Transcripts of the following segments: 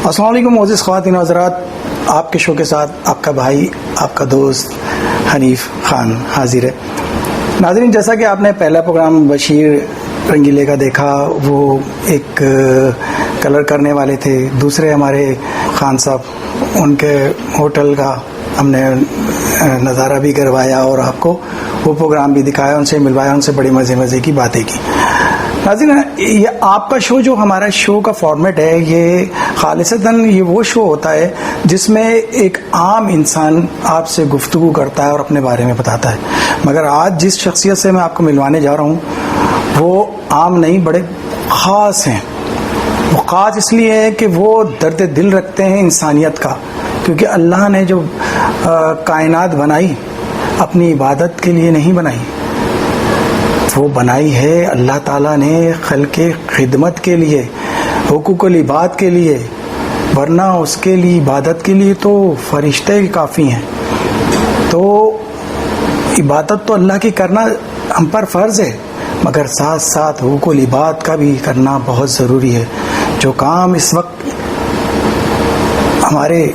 السلام علیکم معزز خواتین و حضرات، آپ کے شو کے ساتھ آپ کا بھائی، آپ کا دوست حنیف خان حاضر ہے۔ ناظرین، جیسا کہ آپ نے پہلا پروگرام بشیر رنگیلے کا دیکھا، وہ ایک کلر کرنے والے تھے، دوسرے ہمارے خان صاحب، ان کے ہوٹل کا ہم نے نظارہ بھی کروایا اور آپ کو وہ پروگرام بھی دکھایا، ان سے ملوایا، ان سے بڑی مزے کی باتیں کی۔ ناظرین، یہ آپ کا شو، جو ہمارا شو کا فارمیٹ ہے، یہ خالصتاً یہ وہ شو ہوتا ہے جس میں ایک عام انسان آپ سے گفتگو کرتا ہے اور اپنے بارے میں بتاتا ہے، مگر آج جس شخصیت سے میں آپ کو ملوانے جا رہا ہوں وہ عام نہیں، بڑے خاص ہیں۔ وہ خاص اس لیے ہے کہ وہ درد دل رکھتے ہیں انسانیت کا، کیونکہ اللہ نے جو کائنات بنائی اپنی عبادت کے لیے نہیں بنائی، وہ بنائی ہے اللہ تعالیٰ نے خلق خدمت کے لیے، حقوق العباد کے لیے، ورنہ اس کے لیے عبادت کے لیے تو فرشتے کافی ہیں۔ تو عبادت تو اللہ کی کرنا ہم پر فرض ہے، مگر ساتھ ساتھ حقوق العباد کا بھی کرنا بہت ضروری ہے۔ جو کام اس وقت ہمارے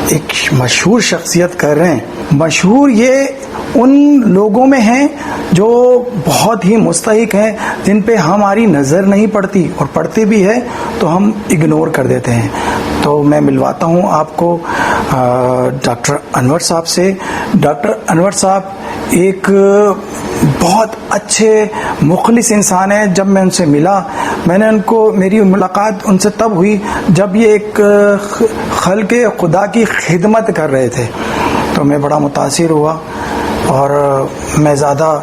ایک مشہور شخصیت کر رہے ہیں، مشہور یہ ان لوگوں میں ہیں جو بہت ہی مستحق ہیں، جن پہ ہماری نظر نہیں پڑتی، اور پڑتی بھی ہے تو ہم اگنور کر دیتے ہیں۔ تو میں ملواتا ہوں آپ کو ڈاکٹر انور صاحب سے۔ ڈاکٹر انور صاحب ایک بہت اچھے مخلص انسان ہیں۔ جب میں ان سے ملا، میں نے میری ملاقات ان سے تب ہوئی جب یہ ایک خلق خدا کی خدمت کر رہے تھے، تو میں بڑا متاثر ہوا، اور میں زیادہ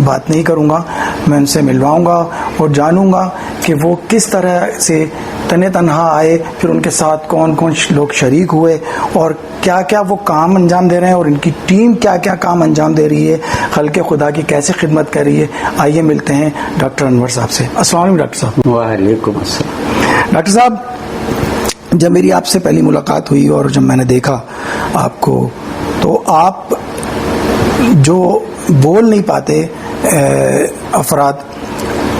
بات نہیں کروں گا، میں ان سے ملواؤں گا اور جانوں گا کہ وہ کس طرح سے تنے تنہا آئے، پھر ان کے ساتھ کون کون لوگ شریک ہوئے، اور کیا کیا وہ کام انجام دے رہے ہیں، اور ان کی ٹیم کیا کیا کام انجام دے رہی ہے، خلق خدا کی کیسے خدمت کر رہی ہے۔ آئیے ملتے ہیں ڈاکٹر انور صاحب سے۔ السلام علیکم ڈاکٹر صاحب۔ وعلیکم السلام۔ ڈاکٹر صاحب، جب میری آپ سے پہلی ملاقات ہوئی اور جب میں نے دیکھا آپ کو، تو آپ جو بول نہیں پاتے افراد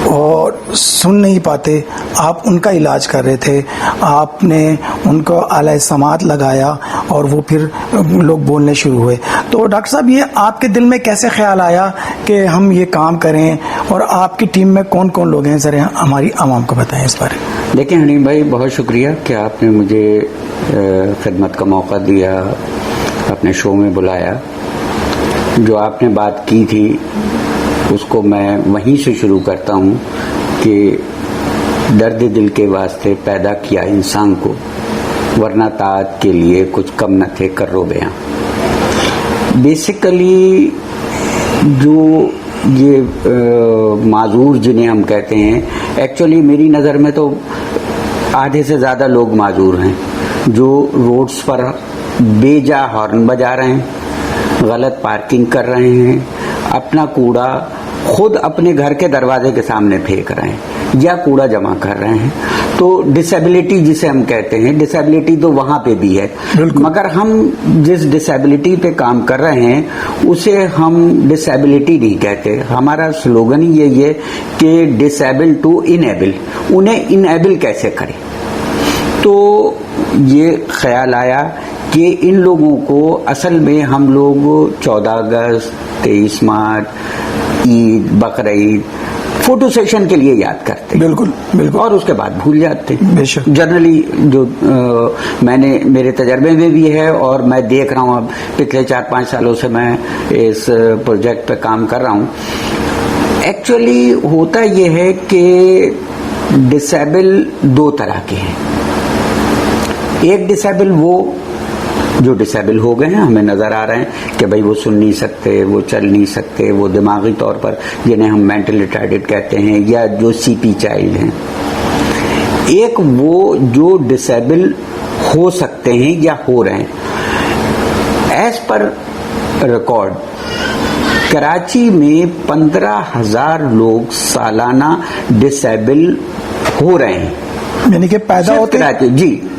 اور سن نہیں پاتے، آپ ان کا علاج کر رہے تھے، آپ نے ان کو آلہ سماعت لگایا اور وہ پھر لوگ بولنے شروع ہوئے۔ تو ڈاکٹر صاحب، یہ آپ کے دل میں کیسے خیال آیا کہ ہم یہ کام کریں، اور آپ کی ٹیم میں کون کون لوگ ہیں، ذرا ہماری عوام کو بتائیں اس بارے میں۔ دیکھیں حنیم بھائی، بہت شکریہ کہ آپ نے مجھے خدمت کا موقع دیا، اپنے شو میں بلایا۔ جو آپ نے بات کی تھی اس کو میں وہیں سے شروع کرتا ہوں کہ درد دل کے واسطے پیدا کیا انسان کو، ورنہ طاعت کے لیے کچھ کم نہ تھے کرو بیاں۔ بیسیکلی جو یہ معذور جنہیں ہم کہتے ہیں، ایکچولی میری نظر میں تو آدھے سے زیادہ لوگ معذور ہیں، جو روڈز پر بے جا ہارن بجا رہے ہیں، غلط پارکنگ کر رہے ہیں، اپنا کوڑا خود اپنے گھر کے دروازے کے سامنے پھینک رہے ہیں، یا کوڑا جمع کر رہے ہیں۔ تو ڈسیبلٹی جسے ہم کہتے ہیں، ڈسیبلٹی تو وہاں پہ بھی ہے، مگر ہم جس ڈسیبلٹی پہ کام کر رہے ہیں اسے ہم ڈسیبلٹی نہیں کہتے۔ ہمارا سلوگن ہی یہی ہے کہ ڈسیبل ٹو انیبل، انہیں انیبل کیسے کریں۔ تو یہ خیال آیا کہ ان لوگوں کو اصل میں ہم لوگ 14 اگست، 23 مارچ، عید، بقرعید، فوٹو سیشن کے لیے یاد کرتے ہیں، بالکل، اور اس کے بعد بھول جاتے ہیں۔ بے شک جنرلی جو میرے تجربے میں بھی ہے، اور میں دیکھ رہا ہوں اب پچھلے 4-5 سالوں سے میں اس پروجیکٹ پہ کام کر رہا ہوں۔ ایکچولی ہوتا یہ ہے کہ ڈسیبل دو طرح کے ہیں۔ ایک ڈسیبل وہ جو ڈسیبل ہو گئے ہیں، ہمیں نظر آ رہے ہیں کہ بھائی وہ سن نہیں سکتے، وہ چل نہیں سکتے، وہ دماغی طور پر جنہیں ہم مینٹل ریٹارڈڈ کہتے ہیں، یا جو سی پی چائلڈ ہیں۔ ایک وہ جو ڈسیبل ہو سکتے ہیں یا ہو رہے ہیں۔ ایز پر ریکارڈ کراچی میں 15,000 لوگ سالانہ ڈسیبل ہو رہے ہیں، یعنی کہ پیدا ہوتے ہیں۔ جی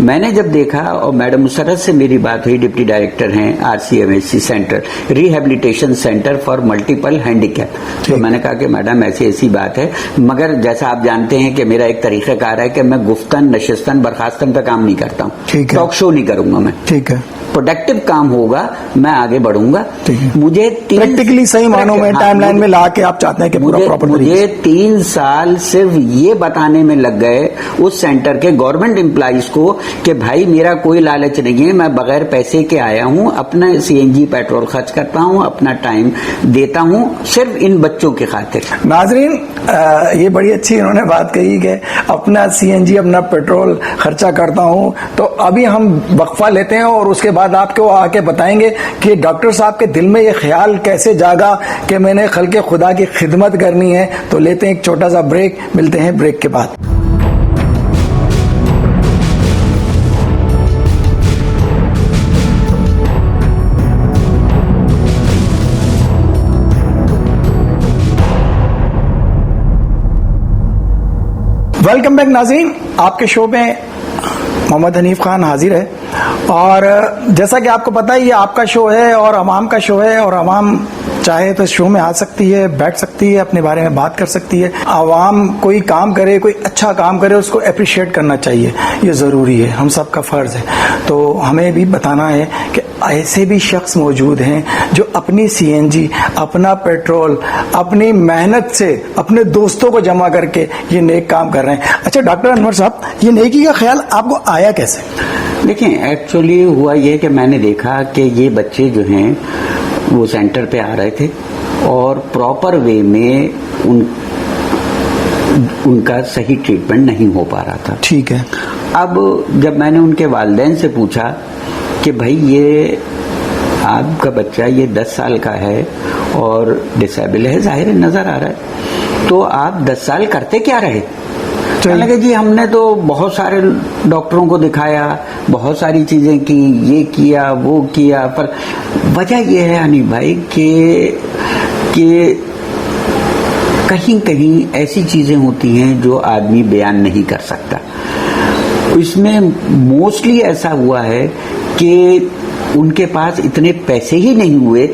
میں نے جب دیکھا اور میڈم مسرت سے میری بات ہوئی, ڈپٹی ڈائریکٹر ہیں RCMHC centre, rehabilitation centre for multiple handicap, تو میں نے کہا کہ میڈم ایسی بات ہے, مگر جیسا آپ جانتے ہیں کہ میرا ایک طریقہ کار ہے کہ میں گفتن نشستن برخاستن پہ کام نہیں کرتا ہوں, ٹاک شو نہیں کروں گا میں, ٹھیک ہے, پروڈکٹیو کام ہوگا, میں آگے بڑھوں گا. مجھے پریکٹیکلی صحیح معنوں میں ٹائم لائن میں لا کے آپ چاہتے ہیں کہ پورا پراپر. مجھے 3 سال صرف یہ بتانے میں لگ گئے اس سینٹر کے گورنمنٹ امپلائیز کو کہ بھائی میرا کوئی لالچ نہیں ہے, میں بغیر پیسے کے آیا ہوں, اپنا CNG پیٹرول خرچ کرتا ہوں, اپنا ٹائم دیتا ہوں صرف ان بچوں کی خاطر. ناظرین یہ بڑی اچھی انہوں نے بات کہی کہ اپنا CNG اپنا پیٹرول خرچہ کرتا ہوں. تو ابھی ہم وقفہ لیتے ہیں اور اس کے بعد آپ کو آ کے بتائیں گے کہ ڈاکٹر صاحب کے دل میں یہ خیال کیسے جاگا کہ میں نے خلق خدا کی خدمت کرنی ہے. تو لیتے ہیں ایک چھوٹا سا بریک, ملتے ہیں بریک کے بعد. ویلکم بیک ناظرین, آپ کے شو میں محمد حنیف خان حاضر ہے. اور جیسا کہ آپ کو پتا ہے یہ آپ کا شو ہے اور عوام کا شو ہے, اور عوام چاہے تو شو میں آ سکتی ہے, بیٹھ سکتی ہے, اپنے بارے میں بات کر سکتی ہے. عوام کوئی کام کرے, کوئی اچھا کام کرے, اس کو اپریشیٹ کرنا چاہیے, یہ ضروری ہے, ہم سب کا فرض ہے. تو ہمیں بھی بتانا ہے کہ ایسے بھی شخص موجود ہیں جو اپنی CNG, اپنا پیٹرول, اپنی محنت سے اپنے دوستوں کو جمع کر کے یہ نیک کام کر رہے ہیں. اچھا ڈاکٹر انور صاحب, یہ نیکی کا خیال آپ کو آیا کیسے؟ دیکھیں ایکچولی ہوا یہ کہ میں نے دیکھا کہ یہ بچے جو ہیں وہ سینٹر پہ آ رہے تھے اور پراپر وے میں ان کا صحیح ٹریٹمنٹ نہیں ہو پا رہا تھا. ٹھیک ہے. اب جب میں نے ان کے والدین سے پوچھا کہ بھائی یہ آپ کا بچہ یہ 10 سال کا ہے اور ڈسیبل ہے, ظاہر ہے نظر آ رہا ہے, تو آپ 10 سال کرتے کیا رہے؟ کہنے لگے جی ہم نے تو بہت سارے ڈاکٹروں کو دکھایا, بہت ساری چیزیں کی, یہ کیا وہ کیا, پر وجہ یہ ہے حنیف بھائی کہ کہیں کہیں ایسی چیزیں ہوتی ہیں جو آدمی بیان نہیں کر سکتا. اس میں موسٹلی ایسا ہوا ہے کہ ان کے پاس اتنے پیسے ہی نہیں ہوئے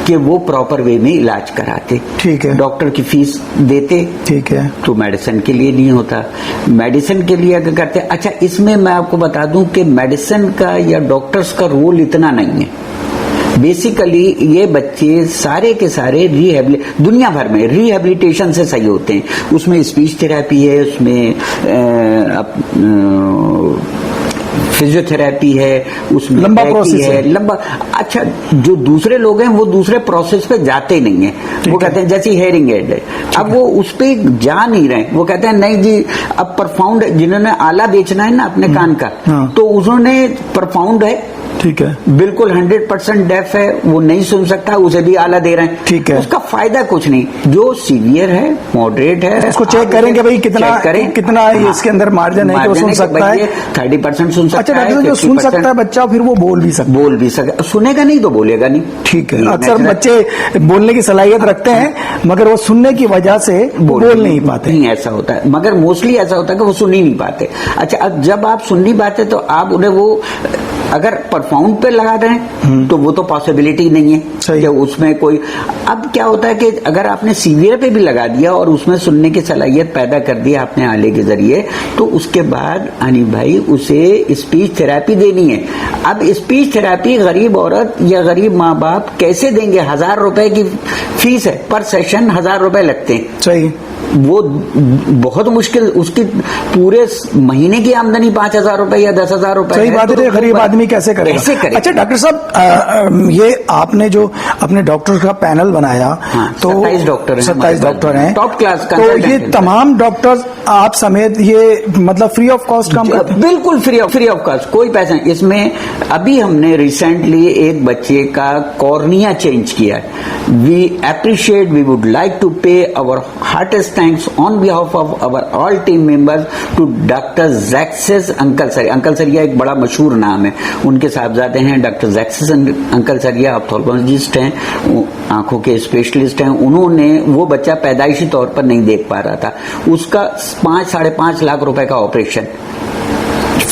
کہ وہ پراپر وے میں علاج کراتے. ٹھیک ہے. ڈاکٹر کی فیس دیتے, ٹھیک ہے, تو میڈیسن کے لیے نہیں ہوتا, میڈیسن کے لیے اگر کرتے. اچھا اس میں آپ کو بتا دوں کہ میڈیسن کا یا ڈاکٹرز کا رول اتنا نہیں ہے. بیسیکلی یہ بچے سارے کے سارے دنیا بھر میں ریہیبلیٹیشن سے صحیح ہوتے ہیں. اس میں اسپیچ تھراپی ہے, اس میں فزیو تھراپی ہے, اس میں لمبا پروسیس ہے, لمبا. اچھا جو دوسرے لوگ ہیں وہ دوسرے پروسیس پہ جاتے نہیں ہیں, وہ کہتے ہیں جیسی ہیئرنگ ایڈ ہے, اب وہ اس پہ جا نہیں رہے, وہ کہتے ہیں نہیں جی اب پرفاؤنڈ, جنہوں نے آلہ بیچنا ہے نا اپنے کان کا, تو انہوں نے پرفاؤنڈ ہے, ٹھیک ہے, بالکل 100% ڈیف ہے, وہ نہیں سن سکتا, اسے بھی آلہ دے رہے ہیں, ٹھیک ہے, اس کا فائدہ کچھ نہیں. جو سیویئر ہے, ماڈریٹ ہے, اس کو چیک کریں کہ بھائی کتنا اس کے اندر مارجن ہے کہ وہ سن سکتا ہے, 30% سن سکتا ہے. اچھا ڈاکٹر جو سن سکتا ہے بچہ پھر وہ بول بھی سکتا, سنے گا نہیں تو بولے گا نہیں. ٹھیک ہے. اکثر بچے بولنے کی صلاحیت رکھتے ہیں مگر وہ سننے کی وجہ سے بول نہیں پاتے. نہیں ایسا ہوتا ہے, مگر موسٹلی ایسا ہوتا ہے کہ وہ سن ہی نہیں پاتے. اچھا اب جب آپ سن نہیں پاتے تو آپ انہیں وہ اگر پرفاؤنڈ پہ لگا دیں تو وہ تو پاسبلٹی نہیں ہے کہ اس میں کوئی. اب کیا ہوتا ہے کہ اگر آپ نے سیویئر پہ بھی لگا دیا اور اس میں سننے کی صلاحیت پیدا کر دی آپ نے آلے کے ذریعے, تو اس کے بعد حنیف بھائی اسے اسپیچ تھراپی دینی ہے. اب اسپیچ تھراپی غریب عورت یا غریب ماں باپ کیسے دیں گے؟ 1000 روپے کی فیس ہے, پر سیشن 1000 روپے لگتے ہیں. صحیح. وہ بہت مشکل, اس کی پورے مہینے کی آمدنی 5000 روپے یا 10,000 روپے. صحیح بات ہے, غریب آدمی کیسے کرے. اچھا ڈاکٹر صاحب یہ آپ نے جو اپنے ڈاکٹر کا پینل بنایا تو 27 ڈاکٹر ہیں ٹاپ کلاس کا, تو یہ تمام ڈاکٹر آپ سمیت یہ مطلب فری آف کاسٹ کام کرتے ہیں؟ بالکل فری آف کاسٹ, کوئی پیسہ نہیں. اس میں ابھی ہم نے ریسنٹلی ایک بچے کا کورنیا چینج کیا ہے. We appreciate, we would like to pay our heartiest thanks on behalf of our all team members to Dr. Zaxis Uncle Saria. Uncle Saria ایک بڑا مشہور نام ہے, ان کے صاحبزادے ہیں ڈاکٹر زیکسس انکل سریا, آپتھالمولوجسٹ ہیں, آنکھوں کے اسپیشلسٹ ہیں. انہوں نے وہ بچہ پیدائشی طور پر نہیں دیکھ پا رہا تھا, اس کا 5-5.5 لاکھ روپے کا آپریشن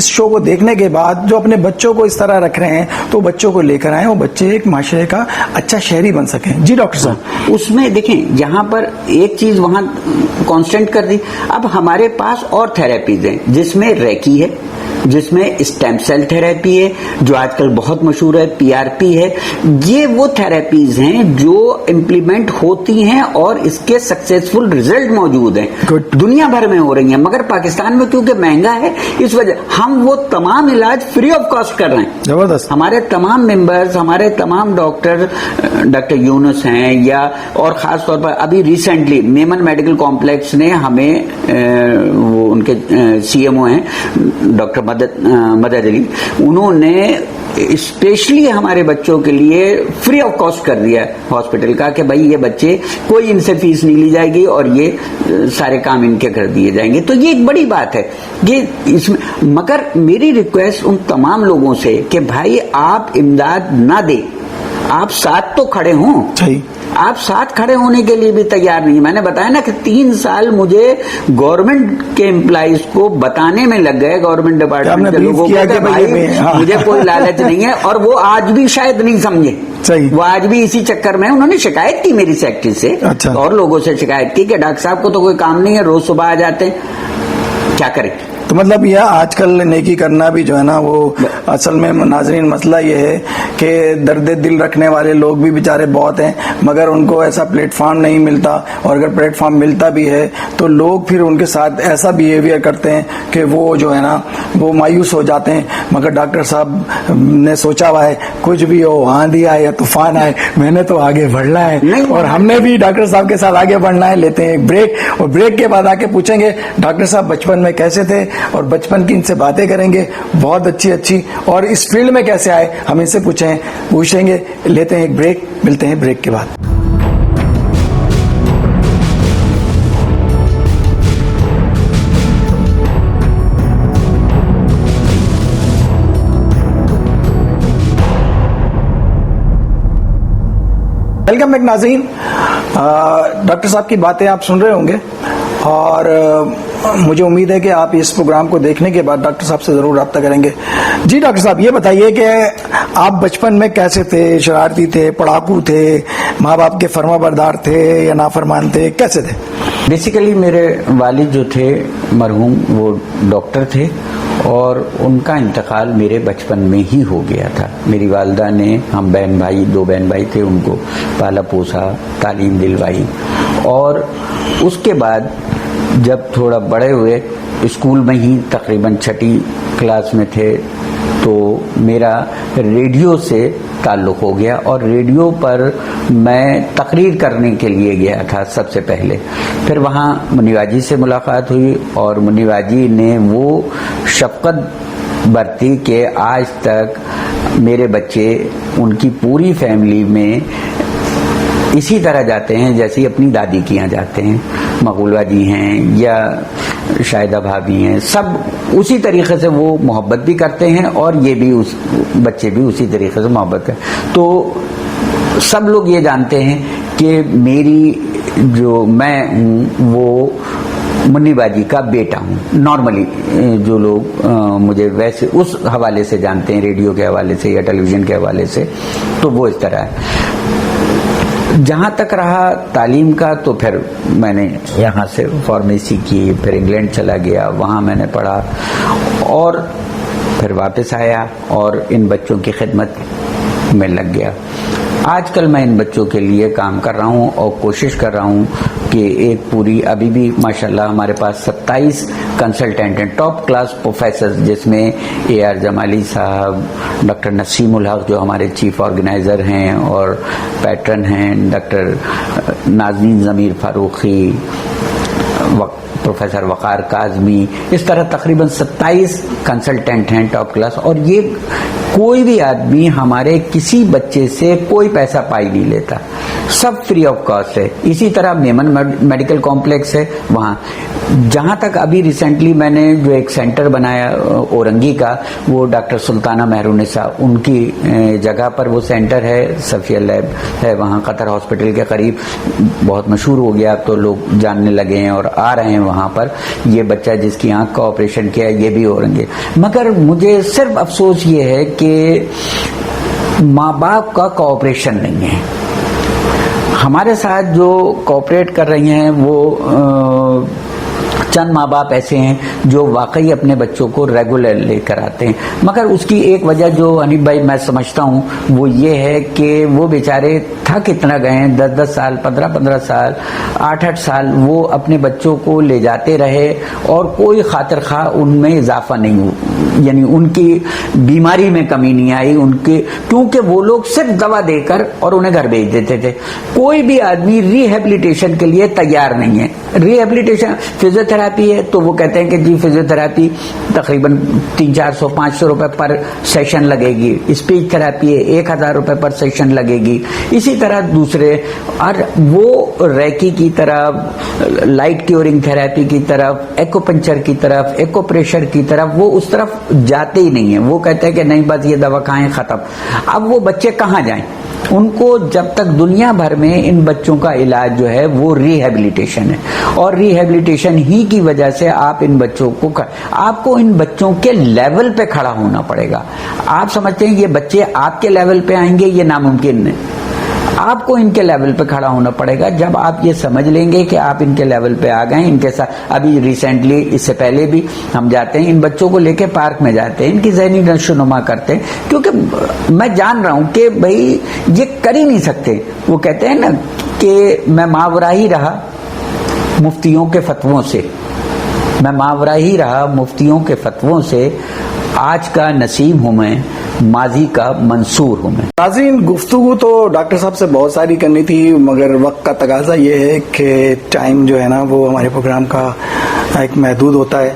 اس شو کو دیکھنے کے بعد جو اپنے بچوں کو اس طرح رکھ رہے ہیں تو بچوں کو لے کر آئیں, وہ بچے ایک معاشرے کا اچھا شہری بن سکیں. جی ڈاکٹر صاحب. اس میں دیکھیں جہاں پر ایک چیز وہاں کانسٹنٹ کر دی, اب ہمارے پاس اور تھراپیز ہیں جس میں ریکی ہے, جس میں اسٹیم سیل تھراپی ہے جو آج کل بہت مشہور ہے, پی آر پی ہے. یہ وہ تھراپیز ہیں جو امپلیمنٹ ہوتی ہیں اور اس کے سکسیسفل ریزلٹ موجود ہیں, دنیا بھر میں ہو رہی ہیں, مگر پاکستان میں کیونکہ مہنگا ہے اس وجہ ہم وہ تمام علاج فری آف کاسٹ کر رہے ہیں. زبردست. ہمارے تمام ممبرز, ہمارے تمام ڈاکٹر یونس ہیں, یا اور خاص طور پر ابھی ریسنٹلی میمن میڈیکل کمپلیکس نے ہمیں وہ ان کے سی ایم او ہیں ڈاکٹر مدد علی, انہوں نے اسپیشلی ہمارے بچوں کے لیے فری آف کاسٹ کر دیا ہے ہاسپٹل کا کہ بھائی یہ بچے کوئی ان سے فیس نہیں لی جائے گی اور یہ سارے کام ان کے کر دیے جائیں گے. تو یہ ایک بڑی بات ہے یہ اس میں. مگر میری ریکویسٹ ان تمام لوگوں سے کہ بھائی آپ امداد نہ دیں, آپ ساتھ تو کھڑے ہوں. صحیح. آپ ساتھ کھڑے ہونے کے لیے بھی تیار نہیں. میں نے بتایا نا کہ 3 سال مجھے گورنمنٹ کے امپلائیز کو بتانے میں لگ گئے, گورنمنٹ ڈپارٹمنٹ کے لوگوں کو کہ بھائی مجھے کوئی لالچ نہیں ہے, اور وہ آج بھی شاید نہیں سمجھے. وہ آج بھی اسی چکر میں انہوں نے شکایت کی میری سیکٹری سے اور لوگوں سے شکایت کی کہ ڈاکٹر صاحب کو تو کوئی کام نہیں ہے, روز صبح آ جاتے ہیں, کیا کریں. تو مطلب یہ آج کل نیکی کرنا بھی جو ہے نا وہ اصل میں ناظرین مسئلہ یہ ہے کہ درد دل رکھنے والے لوگ بھی بیچارے بہت ہیں, مگر ان کو ایسا پلیٹ فارم نہیں ملتا, اور اگر پلیٹ فارم ملتا بھی ہے تو لوگ پھر ان کے ساتھ ایسا بیہیویئر کرتے ہیں کہ وہ جو ہے نا وہ مایوس ہو جاتے ہیں. مگر ڈاکٹر صاحب نے سوچا ہوا ہے کچھ بھی ہو, آندھی آئے یا طوفان آئے, میں نے تو آگے بڑھنا ہے, اور ہم نے بھی ڈاکٹر صاحب کے ساتھ آگے بڑھنا ہے. لیتے ہیں ایک بریک, اور بریک کے بعد آ کے پوچھیں گے ڈاکٹر صاحب بچپن میں کیسے تھے, اور بچپن کی ان سے باتیں کریں گے بہت اچھی, اور اس فیلڈ میں کیسے آئے ہم ان سے پوچھیں گے. لیتے ہیں ایک بریک, ملتے ہیں بریک کے بعد. ویلکم بیک ناظرین. ڈاکٹر صاحب کی باتیں آپ سن رہے ہوں گے, اور مجھے امید ہے کہ آپ اس پروگرام کو دیکھنے کے بعد ڈاکٹر صاحب سے ضرور رابطہ کریں گے. جی ڈاکٹر صاحب یہ بتائیے کہ آپ بچپن میں کیسے تھے, شرارتی تھے, پڑھاکو تھے, ماں باپ کے فرما بردار تھے یا نافرمان تھے, کیسے تھے؟ بیسیکلی میرے والد جو تھے مرحوم وہ ڈاکٹر تھے, اور ان کا انتقال میرے بچپن میں ہی ہو گیا تھا. میری والدہ نے, ہم 2 بہن بھائی تھے, ان کو پالا پوسا, تعلیم دلوائی, اور اس کے بعد جب تھوڑا بڑے ہوئے اسکول میں ہی تقریباً 6ٹھی کلاس میں تھے تو میرا ریڈیو سے تعلق ہو گیا, اور ریڈیو پر میں تقریر کرنے کے لیے گیا تھا سب سے پہلے. پھر وہاں منی واجی سے ملاقات ہوئی, اور منی واجی نے وہ شفقت برتی کہ آج تک میرے بچے ان کی پوری فیملی میں اسی طرح جاتے ہیں جیسے اپنی دادی کے یہاں جاتے ہیں. مغولہ جی ہیں یا شاہدہ بھابھی ہیں, سب اسی طریقے سے وہ محبت بھی کرتے ہیں, اور یہ بھی بچے بھی اسی طریقے سے محبت کرتے. تو سب لوگ یہ جانتے ہیں کہ میری جو میں ہوں وہ منی باجی کا بیٹا ہوں. نارملی جو لوگ مجھے ویسے اس حوالے سے جانتے ہیں, ریڈیو کے حوالے سے یا ٹیلی ویژن کے حوالے سے, تو وہ اس طرح ہے. جہاں تک رہا تعلیم کا تو پھر میں نے یہاں سے فارمیسی کی, پھر انگلینڈ چلا گیا, وہاں میں نے پڑھا, اور پھر واپس آیا اور ان بچوں کی خدمت میں لگ گیا. آج کل میں ان بچوں کے لیے کام کر رہا ہوں اور کوشش کر رہا ہوں کہ ایک پوری, ابھی بھی ماشاءاللہ ہمارے پاس 27 کنسلٹنٹ ہیں, ٹاپ کلاس پروفیسر, جس میں اے آر جمالی صاحب, ڈاکٹر نسیم الحق جو ہمارے چیف آرگنائزر ہیں اور پیٹرن ہیں, ڈاکٹر نازنین ضمیر فاروقی, پروفیسر وقار کاظمی, اس طرح تقریباً 27 کنسلٹنٹ ہیں ٹاپ کلاس. اور یہ کوئی بھی آدمی ہمارے کسی بچے سے کوئی پیسہ پائی نہیں لیتا, سب فری آف کاسٹ ہے. اسی طرح میمن میڈیکل کمپلیکس ہے وہاں. جہاں تک ابھی ریسنٹلی میں نے جو ایک سینٹر بنایا اورنگی کا, وہ ڈاکٹر سلطانہ مہرونسا ان کی جگہ پر وہ سینٹر ہے, صفیہ لیب ہے وہاں قطر ہاسپٹل کے قریب, بہت مشہور ہو گیا, اب تو لوگ جاننے لگے ہیں اور آ رہے ہیں وہاں پر. یہ بچہ جس کی آنکھ کا آپریشن کیا ہے یہ بھی اورنگی. مگر مجھے صرف افسوس یہ ہے کہ ماں باپ کا کوآپریشن نہیں ہے. ہمارے ساتھ جو کوآپریٹ کر رہی ہیں وہ چند ماں باپ ایسے ہیں جو واقعی اپنے بچوں کو ریگولر لے کر آتے ہیں. مگر اس کی ایک وجہ جو حنیف بھائی میں سمجھتا ہوں وہ یہ ہے کہ وہ بیچارے تھک اتنا گئے ہیں, 10 سال 15 سال 8 سال وہ اپنے بچوں کو لے جاتے رہے اور کوئی خاطر خواہ ان میں اضافہ نہیں ہو, یعنی ان کی بیماری میں کمی نہیں آئی ان کے, کیونکہ وہ لوگ صرف دوا دے کر اور انہیں گھر بھیج دیتے تھے. کوئی بھی آدمی ریہیبلیٹیشن کے لیے تیار نہیں ہے. ریہیبلیٹیشن فزیو تھراپی ہے تو وہ کہتے ہیں کہ جی فزیو تھراپی تقریباً 300-400-500 روپے پر سیشن لگے گی. اسپیچ تھراپی ہے 1000 روپے پر سیشن لگے گی. اسی طرح دوسرے, اور وہ ریکی کی طرف, لائٹ کیورنگ تھراپی کی طرف, ایکوپنچر کی طرف, ایکو پریشر کی طرف, وہ اس طرف جاتے ہی نہیں ہیں. وہ کہتے ہیں کہ نہیں بس یہ دوا کھائیں ختم. اب وہ بچے کہاں جائیں؟ ان کو جب تک دنیا بھر میں ان بچوں کا علاج جو ہے وہ ریہیبلیٹیشن ہے, اور ریہیبلیٹیشن ہی کی وجہ سے آپ ان بچوں کو, آپ کو ان بچوں کے لیول پہ کھڑا ہونا پڑے گا. آپ سمجھتے ہیں یہ بچے آپ کے لیول پہ آئیں گے, یہ ناممکن ہے. آپ کو ان کے لیول پہ کھڑا ہونا پڑے گا. جب آپ یہ سمجھ لیں گے کہ آپ ان کے لیول پہ آ گئے, ان کے ساتھ ابھی ریسنٹلی اس سے پہلے بھی ہم جاتے ہیں, ان بچوں کو لے کے پارک میں جاتے ہیں, ان کی ذہنی نشوونما کرتے ہیں, کیونکہ میں جان رہا ہوں کہ بھائی یہ کر ہی نہیں سکتے. وہ کہتے ہیں نا کہ میں ماورا ہی رہا مفتیوں کے فتووں سے, میں ماورا ہی رہا مفتیوں کے فتووں سے, آج کا نسیم ہوں میں, ماضی کا منصور ہوں میں. ناظرین, گفتگو تو ڈاکٹر صاحب سے بہت ساری کرنی تھی, مگر وقت کا تقاضا یہ ہے کہ ٹائم جو ہے نا وہ ہمارے پروگرام کا ایک محدود ہوتا ہے.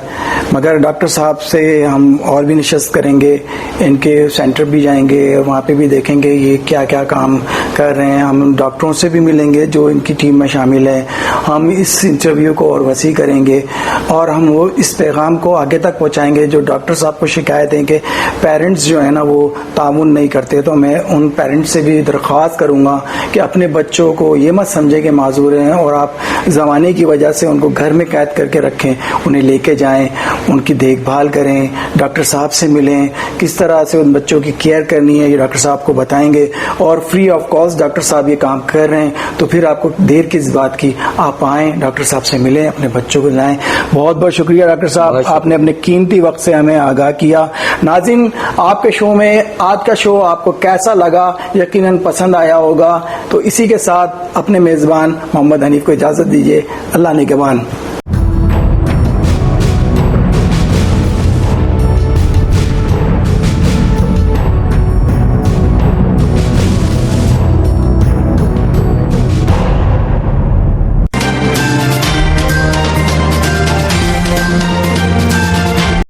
مگر ڈاکٹر صاحب سے ہم اور بھی نشست کریں گے, ان کے سینٹر بھی جائیں گے اور وہاں پہ بھی دیکھیں گے یہ کیا کیا کام کر رہے ہیں. ہم ڈاکٹروں سے بھی ملیں گے جو ان کی ٹیم میں شامل ہیں. ہم اس انٹرویو کو اور وسیع کریں گے اور ہم وہ اس پیغام کو آگے تک پہنچائیں گے جو ڈاکٹر صاحب کو شکایت ہے کہ پیرنٹس جو ہے نا وہ تعاون نہیں کرتے. تو میں ان پیرنٹس سے بھی درخواست کروں گا کہ اپنے بچوں کو یہ مت سمجھے کہ معذور ہیں اور آپ زمانے کی وجہ سے ان کو گھر میں قید کر کے رکھیں. انہیں لے کے جائیں, ان کی دیکھ بھال کریں, ڈاکٹر صاحب سے ملیں, کس طرح سے ان بچوں کی کیئر کرنی ہے یہ ڈاکٹر صاحب کو بتائیں گے. اور فری آف کاسٹ ڈاکٹر صاحب یہ کام کر رہے ہیں, تو پھر آپ کو دیر کس بات کی, آپ آئیں ڈاکٹر صاحب سے ملیں, اپنے بچوں کو لائیں. بہت بہت شکریہ ڈاکٹر صاحب, آپ نے اپنے قیمتی وقت سے ہمیں آگاہ کیا. ناظرین, آپ کے شو میں آج کا شو آپ کو کیسا لگا؟ یقیناً پسند آیا ہوگا. تو اسی کے ساتھ اپنے میزبان محمد حنیف کو اجازت دیجیے. اللہ نگہبان.